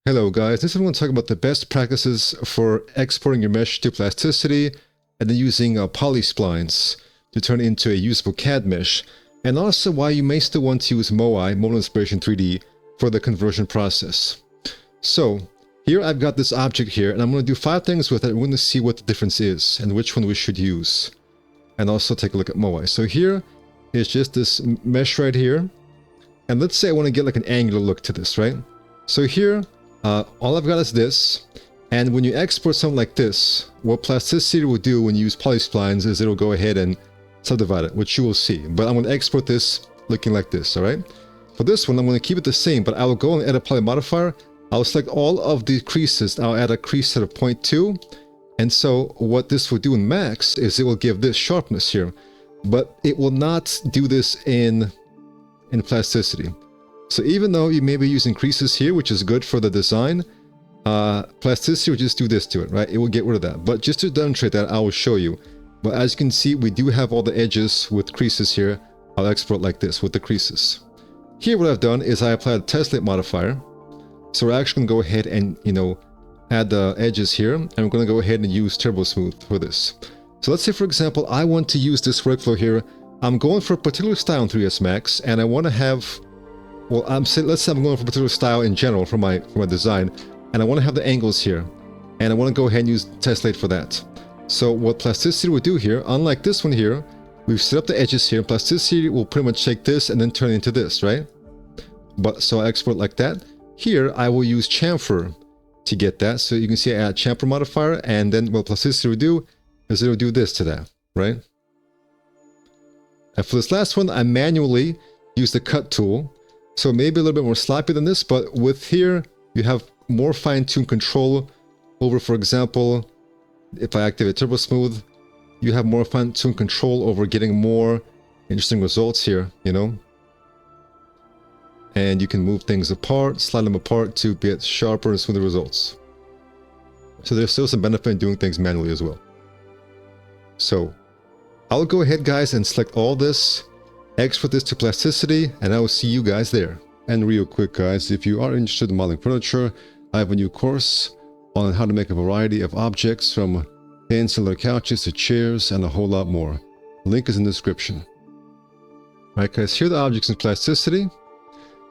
Hello guys, this is going to talk about the best practices for exporting your mesh to Plasticity and then using PolySplines to turn it into a usable CAD mesh, and also why you may still want to use Moai, Model Inspiration 3D, for the conversion process. So here I've got this object here, and I'm going to do 5 things with it. We're going to see what the difference is and which one we should use, and also take a look at Moai. So here is just this mesh right here, and let's say I want to get like an angular look to this, right? So here all I've got is this, and when you export something like this, what Plasticity will do when you use PolySplines is it'll go ahead and subdivide it, which you will see. But I'm going to export this looking like this, alright? For this one, I'm going to keep it the same, but I will go and add a poly modifier. I'll select all of the creases. I'll add a crease set of 0.2, and so what this will do in max is it will give this sharpness here, but it will not do this in Plasticity. So even though you may be using creases here, which is good for the design, Plasticity will just do this to it, right? It will get rid of that. But just to demonstrate that, I will show you. But as you can see, we do have all the edges with creases here. I'll export like this with the creases. Here what I've done is I applied a tessellate modifier. So we're actually going to go ahead and, add the edges here. And we're going to go ahead and use Turbo Smooth for this. So let's say, for example, I want to use this workflow here. I'm going for a particular style in 3ds Max, and I want to have... Well, let's say I'm going for a particular style in general for my design, and I want to have the angles here, and I want to go ahead and use tessellate for that. So what Plasticity will do here, unlike this one here, we've set up the edges here. Plasticity will pretty much take this and then turn it into this, right? But so I export like that. Here I will use chamfer to get that. So you can see I add chamfer modifier, and then what Plasticity will do is it will do this to that, right? And for this last one, I manually use the cut tool. So maybe a little bit more sloppy than this, but with here, you have more fine-tuned control over, for example, if I activate Turbo Smooth, you have more fine-tuned control over getting more interesting results here, And you can move things apart, slide them apart to get sharper and smoother results. So there's still some benefit in doing things manually as well. So I'll go ahead, guys, and select all this, export this to Plasticity, and I will see you guys there. And real quick, guys, if you are interested in modeling furniture, I have a new course on how to make a variety of objects from fancy leather couches to chairs and a whole lot more. Link is in the description. Alright guys, here are the objects in Plasticity.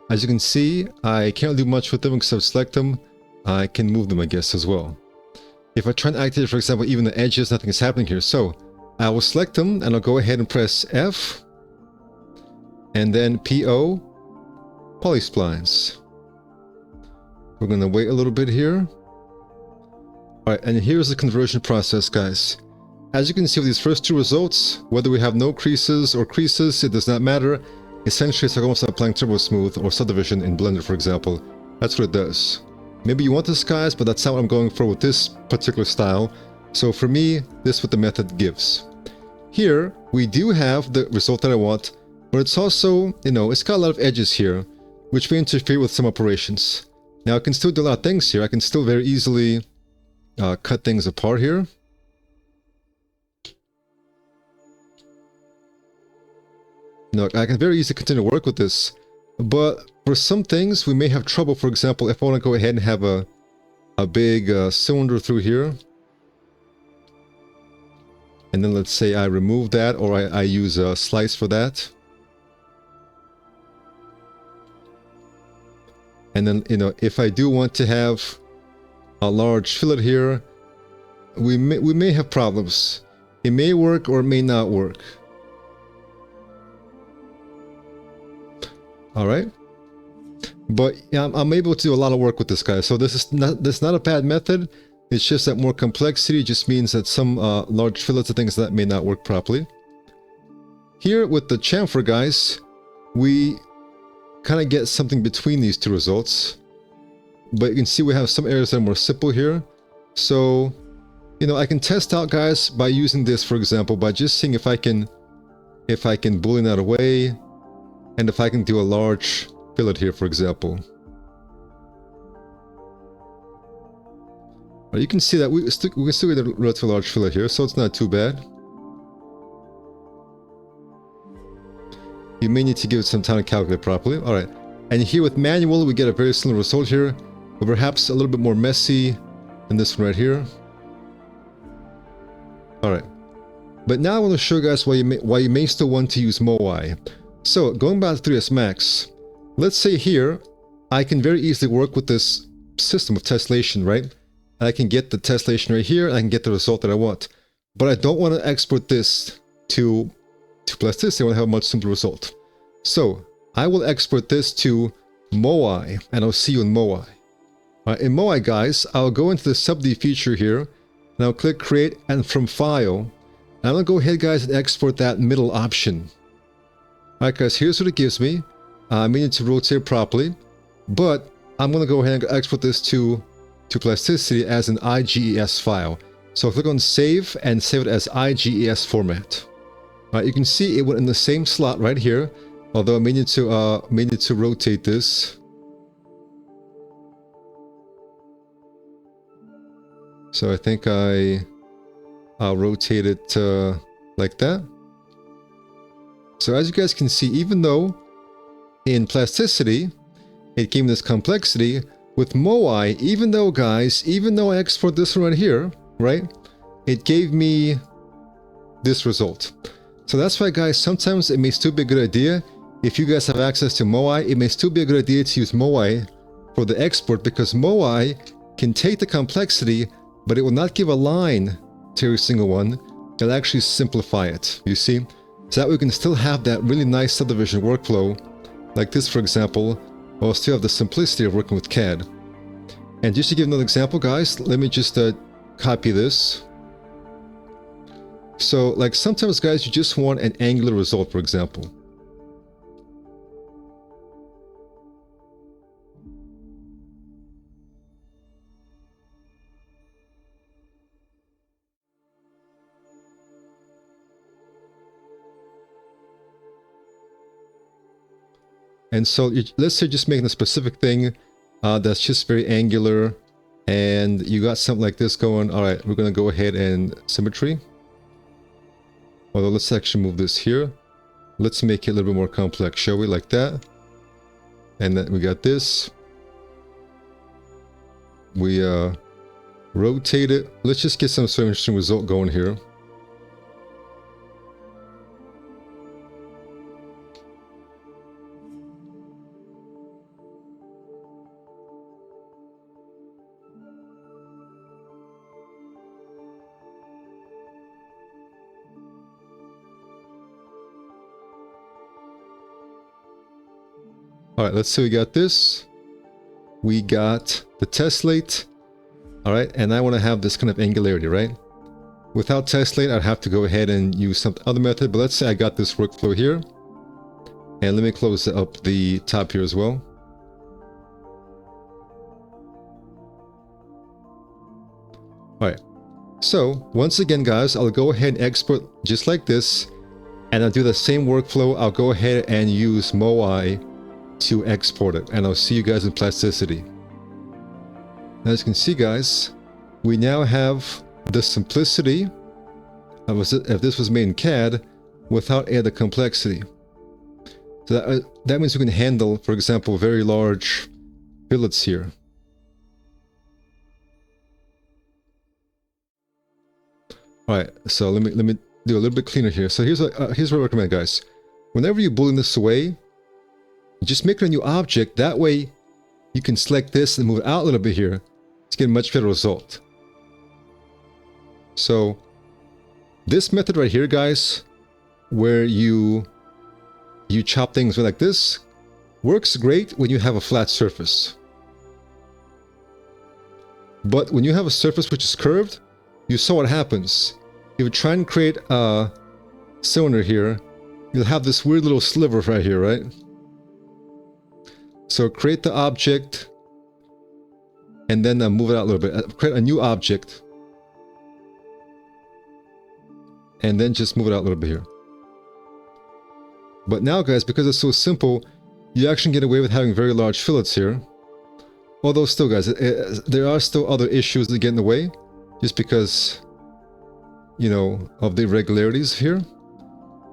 As you can see, I can't do much with them except select them. I can move them, I guess, as well. If I try and activate, for example, even the edges, nothing is happening here. So I will select them, and I'll go ahead and press F, and then PO, PolySplines. We're going to wait a little bit here. Alright, and here's the conversion process, guys. As you can see with these first 2 results, whether we have no creases or creases, it does not matter. Essentially, it's like almost like applying Turbo Smooth or Subdivision in Blender, for example. That's what it does. Maybe you want this, guys, but that's not what I'm going for with this particular style. So for me, this is what the method gives. Here, we do have the result that I want, but it's also, it's got a lot of edges here, which may interfere with some operations. Now, I can still do a lot of things here. I can still very easily cut things apart here. I can very easily continue to work with this, but for some things, we may have trouble. For example, if I want to go ahead and have a big cylinder through here, and then let's say I remove that, or I use a slice for that. And then, if I do want to have a large fillet here, we may have problems. It may work or it may not work. All right. But yeah, I'm able to do a lot of work with this guy. So this is not a bad method. It's just that more complexity just means that some large fillets and things that may not work properly. Here with the chamfer, guys, we kind of get something between these 2 results, but you can see we have some areas that are more simple here. So I can test out, guys, by using this, for example, by just seeing if I can boolean that away, and if I can do a large fillet here, for example. You can see that we can still get a relatively large fillet here, so it's not too bad. You may need to give it some time to calculate properly. Alright, and here with manual, we get a very similar result here. but perhaps a little bit more messy than this one right here. Alright, but now I want to show you guys why you may still want to use Moai. So going back to 3ds Max, let's say here I can very easily work with this system of tessellation, right? I can get the tessellation right here, and I can get the result that I want. But I don't want to export this to Plasticity. I want to have a much simpler result. So I will export this to Moai, and I'll see you in Moai. In Moai, guys, I'll go into the sub-D feature here, and I'll click Create, and from File, and I'm going to go ahead, guys, and export that middle option. Alright, guys, here's what it gives me. I need to rotate it properly, but I'm going to go ahead and export this to Plasticity as an IGES file. So click on Save, and save it as IGES format. You can see it went in the same slot right here, although I may need to rotate this. So I think I'll rotate it like that. So as you guys can see, even though in Plasticity it gave me this complexity, with Moai, even though I export this one right here, right, it gave me this result. So that's why, guys, sometimes it may still be a good idea. If you guys have access to Moai, it may still be a good idea to use Moai for the export, because Moai can take the complexity, but it will not give a line to every single one. It'll actually simplify it, you see? So that we can still have that really nice subdivision workflow, like this, for example, while still have the simplicity of working with CAD. And just to give another example, guys, let me just copy this. So, like, sometimes, guys, you just want an angular result, for example. And so let's say just making a specific thing that's just very angular, and you got something like this going. All right, we're going to go ahead and symmetry. Although let's actually move this here. Let's make it a little bit more complex, shall we? Like that. And then we got this. We rotate it. Let's just get some sort of interesting result going here. All right, let's see, we got this. We got the tessellate. All right, and I want to have this kind of angularity, right? Without tessellate, I'd have to go ahead and use some other method, but let's say I got this workflow here. And let me close up the top here as well. All right, so once again, guys, I'll go ahead and export just like this, and I'll do the same workflow. I'll go ahead and use Moai to export it, and I'll see you guys in Plasticity. As you can see, guys, we now have the simplicity of if this was made in CAD without any of the complexity. So that means we can handle, for example, very large fillets here. All right, so let me do a little bit cleaner here. So here's what I recommend, guys. Whenever you're boolean this away, just make it a new object. That way you can select this and move it out a little bit here to get a much better result. So this method right here, guys, where you chop things like this, works great when you have a flat surface. But when you have a surface which is curved, you saw what happens. If you try and create a cylinder here, you'll have this weird little sliver right here, right? So create the object, and then move it out a little bit. Create a new object, and then just move it out a little bit here. But now, guys, because it's so simple, you actually get away with having very large fillets here. Although still, guys, there are still other issues that get in the way, just because, you know, of the irregularities here.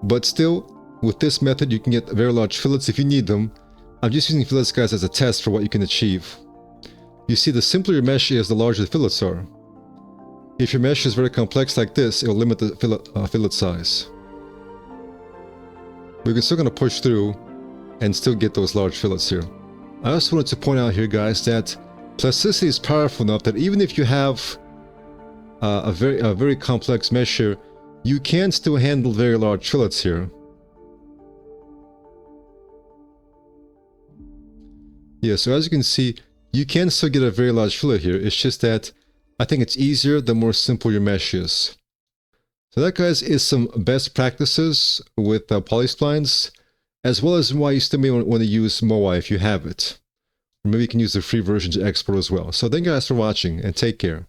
But still, with this method, you can get very large fillets if you need them. I'm just using fillets, guys, as a test for what you can achieve. You see, the simpler your mesh is, the larger the fillets are. If your mesh is very complex like this, it will limit the fillet size. But we're still going to push through and still get those large fillets here. I also wanted to point out here, guys, that plasticity is powerful enough that even if you have a very complex mesh here, you can still handle very large fillets here. Yeah, so as you can see, you can still get a very large fillet here. It's just that I think it's easier the more simple your mesh is. So that, guys, is some best practices with PolySplines, as well as why you still may want to use Moai if you have it. Or maybe you can use the free version to export as well. So thank you guys for watching, and take care.